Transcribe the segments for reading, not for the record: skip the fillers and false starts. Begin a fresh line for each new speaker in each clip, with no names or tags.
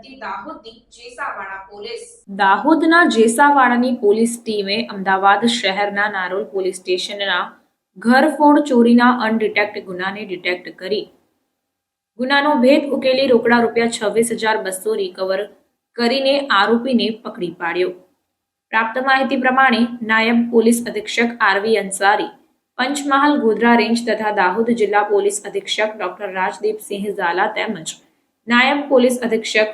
હતી દાહોદની જેસાવાડા પોલીસ।
દાહોદના જેસાવાડાની પોલીસ ટીમે અમદાવાદ શહેરના નારોલ પોલીસ સ્ટેશનના ઘરફોડ ચોરીના અનડિટેક્ટ ગુનાને ડિટેક્ટ કરી ગુનાનો ભેદ ઉકેલી રોકડા ₹26,200 રિકવર કરીને આરોપીને પકડી પાડ્યો। પ્રાપ્ત માહિતી પ્રમાણે નાયબ પોલીસ અધિક્ષક આરવી અંસારી, પંચમહાલ ગોધરા રેન્જ તથા દાહોદ જિલ્લા પોલીસ અધિક્ષક ડોક્ટર રાજદીપસિંહ ઝાલા તેમજ નાયબ પોલીસ અધિક્ષક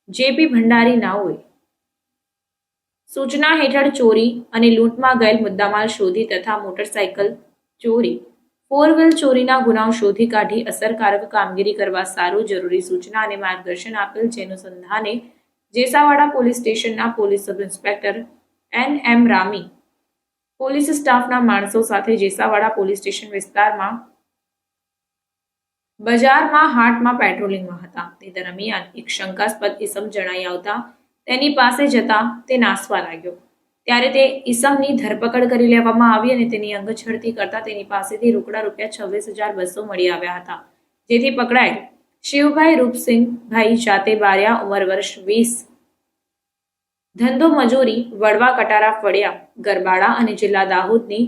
જેપી ભંડારી નાઓએ સૂચના હેઠળ ચોરી અને લૂંટમાં ગયેલ મુદ્દામાલ શોધી તથા મોટરસાયકલ ચોરી, ફોર વ્હીલ ચોરીના ગુનાઓ શોધી કાઢી અસરકારક કામગીરી કરવા સારું જરૂરી સૂચના અને માર્ગદર્શન આપેલ, જે અનુસંધાને જેસાવાડા પોલીસ સ્ટેશનના police sub inspector NM Rami police સ્ટાફના માણસો સાથે જેસાવાડા પોલીસ સ્ટેશન વિસ્તારમાં બજારમાં હાટમાં પેટ્રોલિંગમાં હતા। તે દરમિયાન એક શંકાસ્પદ ઇસમ જણાઈ આવતા તેની પાસે જતા તે નાસવા લાગ્યો, ત્યારે તે ઇસમની ધરપકડ કરી લેવામાં આવી અને તેની અંગછડતી કરતા તેની પાસેથી રોકડા ₹26,200 મળી આવ્યા હતા, જેથી પકડાયેલ શિવભાઈ રૂપસિંહભાઈ જાતે બારિયા, ઉંમર વર્ષ 20, ધંધો મજૂરી, વડવા કટારા ફળિયા, ગરબાડા અને જિલ્લા દાહોદની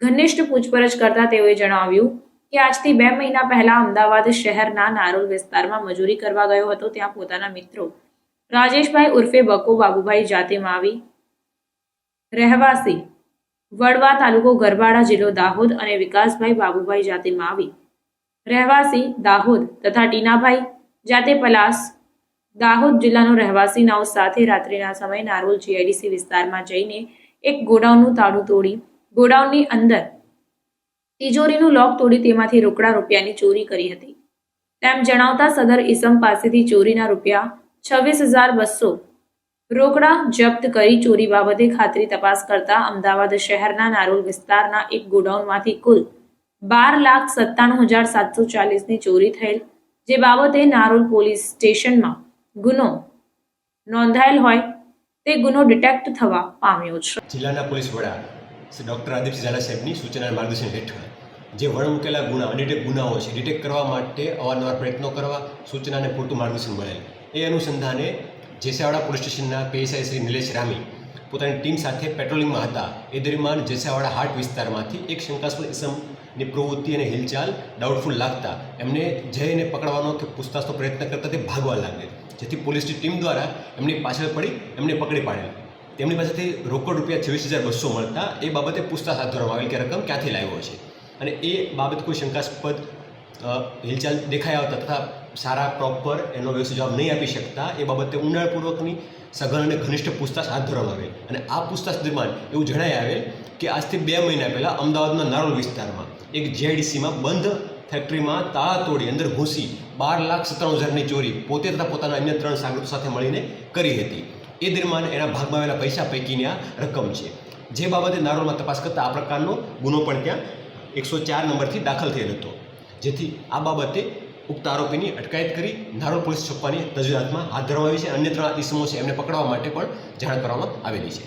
ઘનિષ્ઠ પૂછપરછ કરતા તેઓએ જણાવ્યું કે આજથી 2 મહિના પહેલા અમદાવાદ શહેરના નારોલ વિસ્તારમાં મજૂરી કરવા ગયો હતો। ત્યાં પોતાના મિત્રો રાજેશભાઈ ઉર્ફે બકો બાબુભાઈ જાતે માવી, રહેવાસી વડવા, તાલુકો ગરબાડા, જિલ્લો દાહોદ અને વિકાસભાઈ બાબુભાઈ જાતે માવી, રહેવાસી દાહોદ તથા ટીનાભાઈ જાતે પલાસ, દાહોદ જિલ્લાનો રહેવાસી નાઓ સાથે રાત્રિના સમયે નારોલ GIDC વિસ્તારમાં જઈને એક ગોડાઉનનું તાળું તોડી ગોડાઉનની અંદર તિજોરીનું લોક તોડી તેમાંથી રોકડા રૂપિયાની ચોરી કરી હતી તેમ જણાવતા સદર ઇસમ પાસેથી ચોરીના ₹26,200 રોકડા જપ્ત કરી ચોરી બાબતે ખાતરી તપાસ કરતા અમદાવાદ શહેરના નારોલ વિસ્તારના એક ગોડાઉનમાંથી કુલ ₹12,97,740ની ચોરી થયેલ, જે બાબતે નારોલ પોલીસ સ્ટેશનમાં ગુનો નોંધાયેલ હોય તે ગુનો ડિટેક્ટ થવા પામ્યો છે।
જિલ્લાના પોલીસ વડા શ્રી ડૉક્ટર રાજદીપસિંહ ઝાલા સાહેબની સૂચના અને માર્ગદર્શન હેઠળ જે વણ મૂકેલા ગુના અનડિટેક્ટ ગુનાઓ છે ડિટેક્ટ કરવા માટે અવારનવાર પ્રયત્નો કરવા સૂચના અને પૂરતું માર્ગદર્શન મળેલ। એ અનુસંધાને જેસાવાડા પોલીસ સ્ટેશનના PSI શ્રી નિલેશ રામી પોતાની ટીમ સાથે પેટ્રોલિંગમાં હતા। એ દરમિયાન જેસાવાડા હાટ વિસ્તારમાંથી એક શંકાસ્પદ ઇસમની પ્રવૃત્તિ અને હિલચાલ ડાઉટફુલ લાગતા એમને જઈને પકડવાનો કે પૂછતાછનો પ્રયત્ન કરતા તે ભાગવા લાગેલ, જેથી પોલીસની ટીમ દ્વારા એમની પાછળ પડી એમને પકડી પાડેલ। તેમની પાસેથી રોકડ ₹26,200 મળતા એ બાબતે પૂછતાછ હાથ ધરવામાં આવેલ કે રકમ ક્યાંથી લાવ્યો છે, અને એ બાબત કોઈ શંકાસ્પદ હિલચાલ દેખાઈ આવતા તથા સારા પ્રોપર એનો વ્યવસ્થિત જવાબ નહીં આપી શકતા એ બાબતે ઊંડાણપૂર્વકની સઘન અને ઘનિષ્ઠ પૂછતાછ હાથ ધરવામાં આવેલ। અને આ પૂછતાછ દરમિયાન એવું જણાઈ આવેલ કે આજથી 2 મહિના પહેલાં અમદાવાદના નારોલ વિસ્તારમાં એક GIDCમાં બંધ ફેક્ટરીમાં તાળા તોડી અંદર ઘૂસી 12,97,000ની ચોરી પોતે તથા પોતાના અન્ય 3 સાગરીતો સાથે મળીને કરી હતી। એ દરમિયાન એના ભાગમાં આવેલા પૈસા પૈકીની આ રકમ છે, જે બાબતે નારોલમાં તપાસ કરતાં આ પ્રકારનો ગુનો પણ ત્યાં 104 નંબરથી દાખલ થયેલ હતો, જેથી આ બાબતે ઉક્ત આરોપીની અટકાયત કરી નારોલ પોલીસ ચોકવાની તજવીજ હાથમાં હાથ ધરવામાં આવી છે। અન્ય 3 ઇસમો છે એમને પકડવા માટે પણ જાણ કરવામાં આવેલી છે।